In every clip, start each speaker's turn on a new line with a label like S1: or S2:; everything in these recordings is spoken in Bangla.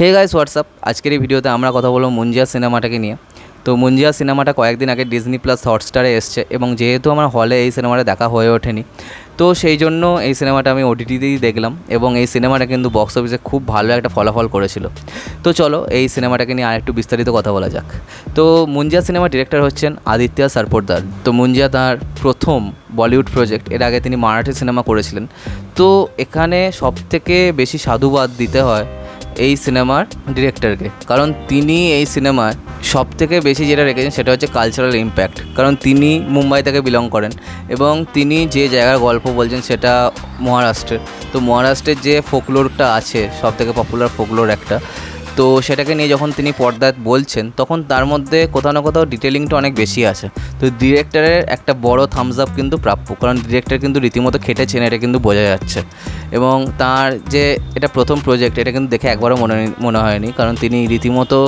S1: হে গাইস হোয়াটসঅ্যাপ, আজকের এই ভিডিওতে আমরা কথা বলবো মুঞ্জিয়া সিনেমাটাকে নিয়ে। তো মুঞ্জিয়া সিনেমাটা কয়েকদিন আগে ডিজনি প্লাস হটস্টারে এসছে এবং যেহেতু আমার হলে এই সিনেমাটা দেখা হয়ে ওঠেনি, তো সেই জন্য এই সিনেমাটা আমি ওটিটিতেই দেখলাম এবং এই সিনেমাটা কিন্তু বক্স অফিসে খুব ভালো একটা ফলাফল করেছিল। তো চলো এই সিনেমাটাকে নিয়ে আরেকটু বিস্তারিত কথা বলা যাক। তো মুঞ্জিয়া সিনেমার ডিরেক্টর হচ্ছেন আদিত্য সরপোটদার। তো মুঞ্জিয়া তার প্রথম বলিউড প্রজেক্ট, এর আগে তিনি মারাঠি সিনেমা করেছিলেন। তো এখানে সবথেকে বেশি সাধুবাদ দিতে হয় এই সিনেমার ডিরেক্টরকে, কারণ তিনি এই সিনেমায় সবথেকে বেশি যেটা রেখেছেন সেটা হচ্ছে কালচারাল ইম্প্যাক্ট। কারণ তিনি মুম্বাই থেকে বিলং করেন এবং তিনি যে জায়গার গল্প বলছেন সেটা মহারাষ্ট্রের। তো মহারাষ্ট্রের যে ফোকলোরটা আছে, সবথেকে পপুলার ফোকলোর একটা, তো সেটাকে নিয়ে যখন তিনি পর্দায় বলছেন তখন তার মধ্যে কোথাও না কোথাও ডিটেলিংটা অনেক বেশি আছে। তো ডিরেক্টরের একটা বড় থামস আপ কিন্তু প্রাপ্য, কারণ ডিরেক্টর কিন্তু রীতিমতো খেটেছেন, এটা কিন্তু বোঝা যাচ্ছে। এবং তার যে এটা প্রথম প্রজেক্ট, এটা কিন্তু দেখে একবারও মনে হয়নি, কারণ তিনি রীতিমতো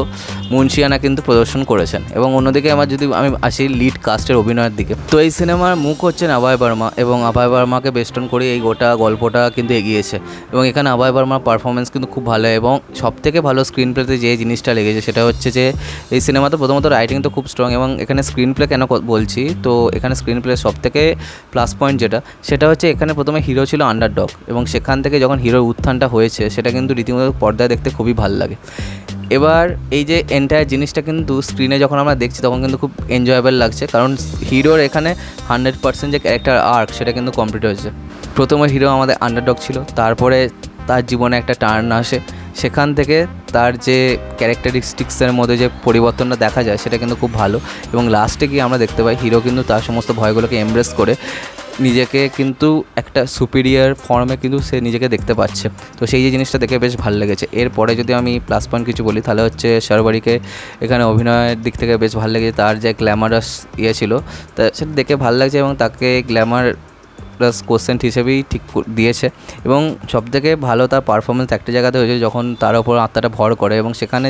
S1: মুন্সিয়ানা কিন্তু প্রদর্শন করেছেন। এবং অন্যদিকে আমি আসি লিড কাস্টের অভিনয়ের দিকে, তো এই সিনেমার মুখ হচ্ছেন অভয় বার্মা এবং অভয় বার্মাকে বেস্টন করে এই গোটা গল্পটা কিন্তু এগিয়েছে। এবং এখানে অভয় বার্মার পারফরমেন্স কিন্তু খুব ভালো এবং সবথেকে ভালো স্ক্রিন প্লেতে যে জিনিসটা লেগেছে সেটা হচ্ছে যে এই সিনেমাতে প্রথমত রাইটিং তো খুব স্ট্রং। এবং এখানে স্ক্রিন প্লে কেন বলছি, তো এখানে স্ক্রিন প্লে সবথেকে প্লাস পয়েন্ট সেটা হচ্ছে এখানে প্রথমে হিরো ছিল আন্ডারডগ এবং সেখান থেকে যখন হিরোর উত্থানটা হয়েছে সেটা কিন্তু রীতিমতো পর্দায় দেখতে খুবই ভালো লাগে। এবার এই যে এন্টায়ার জিনিসটা কিন্তু স্ক্রিনে যখন আমরা দেখছি তখন কিন্তু খুব এনজয়েবল লাগছে, কারণ হিরোর এখানে 100% যে ক্যারেক্টার আর্ক সেটা কিন্তু কমপ্লিট হয়েছে। প্রথমে হিরো আমাদের আন্ডারডগ ছিল, তারপরে তার জীবনে একটা টার্ন আসে, সেখান থেকে তার যে ক্যারেক্টারিস্টিক্সের মধ্যে যে পরিবর্তনটা দেখা যায় সেটা কিন্তু খুব ভালো। এবং লাস্টে গিয়ে আমরা দেখতে পাই হিরো কিন্তু তার সমস্ত ভয়গুলোকে এমব্রেস করে নিজেকে কিন্তু একটা সুপিরিয়ার ফর্মে কিন্তু সে নিজেকে দেখতে পাচ্ছে। তো সেই যে জিনিসটা দেখে বেশ ভালো লেগেছে। এরপরে যদি আমি প্লাস পয়েন্ট কিছু বলি তাহলে হচ্ছে শাহরুবারিকে এখানে অভিনয়ের দিক থেকে বেশ ভালো লেগেছে। তার যে গ্ল্যামারাস ছিল তা সেটা দেখে ভালো লাগছে এবং তাকে গ্ল্যামার প্লাস কোশ্চেন হিসেবেই ঠিক দিয়েছে। এবং সবথেকে ভালো তার পারফরমেন্স একটা জায়গাতে হয়েছে যখন তার ওপর আত্মাটা ভর করে এবং সেখানে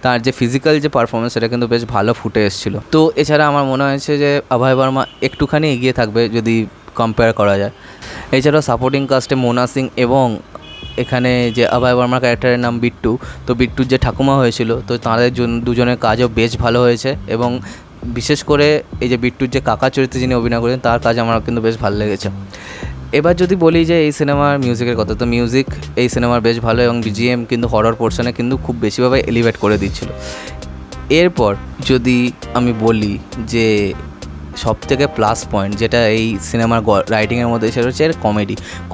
S1: তার যে ফিজিক্যাল যে পারফরমেন্স সেটা কিন্তু বেশ ভালো ফুটে এসেছিলো। তো এছাড়া আমার মনে হয়েছে যে অভয় বার্মা একটুখানি এগিয়ে থাকবে যদি কম্পেয়ার করা যায়। এছাড়াও সাপোর্টিং কাস্টে মোনা সিং এবং এখানে যে অভয় বার্মার ক্যারেক্টারের নাম বিট্টু, তো বিট্টুর যে ঠাকুমা হয়েছিল, তো তাদের দুজনের কাজও বেশ ভালো হয়েছে। এবং বিশেষ করে এই যে বিট্টুর যে কাকা চরিত্রে যিনি অভিনয় করেছেন তার কাজ আমার কিন্তু বেশ ভালো লেগেছে। এবার যদি বলি যে এই সিনেমার মিউজিকের কথা, তো মিউজিক এই সিনেমার বেশ ভালো এবং বিজিএম কিন্তু হরর পোর্শনে কিন্তু খুব বেশিভাবে এলিভেট করে দিচ্ছিল। এরপর যদি আমি বলি যে সবথেকে প্লাস পয়েন্ট যেটা এই সিনেমার রাইটিংয়ের মধ্যে সেটা হচ্ছে এর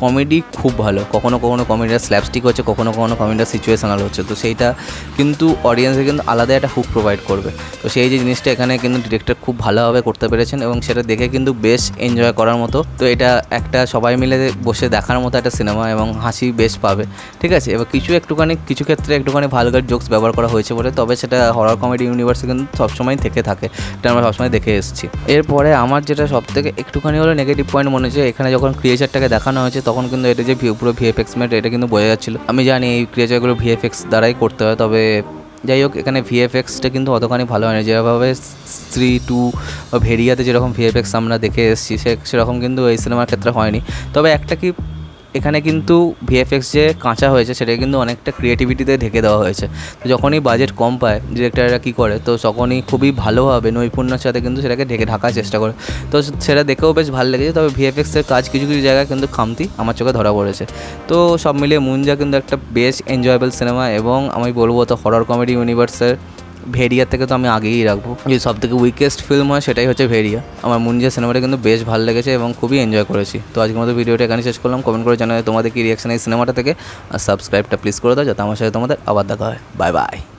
S1: কমেডি খুব ভালো। কখনো কখনো কমেডিটা স্ল্যাপস্টিক হচ্ছে, কখনো কখনো কমেডিটা সিচুয়েশনাল হচ্ছে, তো সেইটা কিন্তু অডিয়েন্সে কিন্তু আলাদা একটা হুক প্রোভাইড করবে। তো সেই যে জিনিসটা এখানে কিন্তু ডিরেক্টর খুব ভালোভাবে করতে পেরেছেন এবং সেটা দেখে কিন্তু বেশ এনজয় করার মতো। তো এটা একটা সবাই মিলে বসে দেখার মতো একটা সিনেমা এবং হাসি বেশ পাবে, ঠিক আছে। এবার কিছু ক্ষেত্রে একটুখানি ভালগার জোকস ব্যবহার করা হয়েছে বলে, তবে সেটা হরর কমেডি ইউনিভার্সে কিন্তু সবসময় থেকে থাকে, এটা আমরা সবসময় দেখে এসেছি। এরপরে আমার যেটা সবথেকে একটুখানি হলো নেগেটিভ পয়েন্ট মনে হচ্ছে, এখানে যখন ক্রিয়েচারটাকে দেখানো হয়েছে তখন কিন্তু এটা যে পুরো ভিএফএক্স মেড এটা কিন্তু বোঝা যাচ্ছিলো। আমি জানি এই ক্রিয়েচারগুলো ভিএফএক্স দ্বারাই করতে হয়, তবে যাই হোক এখানে ভিএফএক্সটা কিন্তু অতখানি ভালো হয়নি। যেভাবে স্ত্রী 2 বা ভেরিয়াতে যেরকম ভিএফএক্স আমরা দেখে এসেছি সেরকম কিন্তু এই সিনেমার ক্ষেত্রে হয়নি। তবে একটা কি, এখানে কিন্তু ভিএফএক্স যে কাঁচা হয়েছে সেটা কিন্তু অনেকটা ক্রিয়েটিভিটিতে ঢেকে দেওয়া হয়েছে। তো যখনই বাজেট কম পায় ডিরেক্টররা কী করে, তো তখনই খুবই ভালোভাবে নৈপুণ্যের সাথে কিন্তু সেটাকে ঢাকার চেষ্টা করে। তো সেটা দেখেও বেশ ভালো লেগেছে। তবে ভিএফএক্সের কাজ কিছু কিছু জায়গায় কিন্তু খামতি আমার চোখে ধরা পড়েছে। তো সব মিলিয়ে মুঞ্জা কিন্তু একটা বেশ এনজয়েবল সিনেমা এবং আমি বলবো তো হরর কমেডি ইউনিভার্সের ভেরিয়া থেকে তো আমি আগেই রাখবো। যে সবথেকে উইকেস্ট ফিল্ম হয় সেটাই হচ্ছে ভেরিয়া। আমার মুঞ্জিয়া সিনেমাটা কিন্তু বেশ ভালো লেগেছে এবং খুবই এনজয় করেছি। তো আজকের মতো ভিডিওটা এখানে শেষ করলাম। কমেন্ট করে জানাবে তোমাদের কি রিয়াকশন এই সিনেমাটা থেকে, আর সাবস্ক্রাইবটা প্লিজ করে দাও যাতে আমার সাথে তোমাদের আবার দেখা হয়। Bye bye.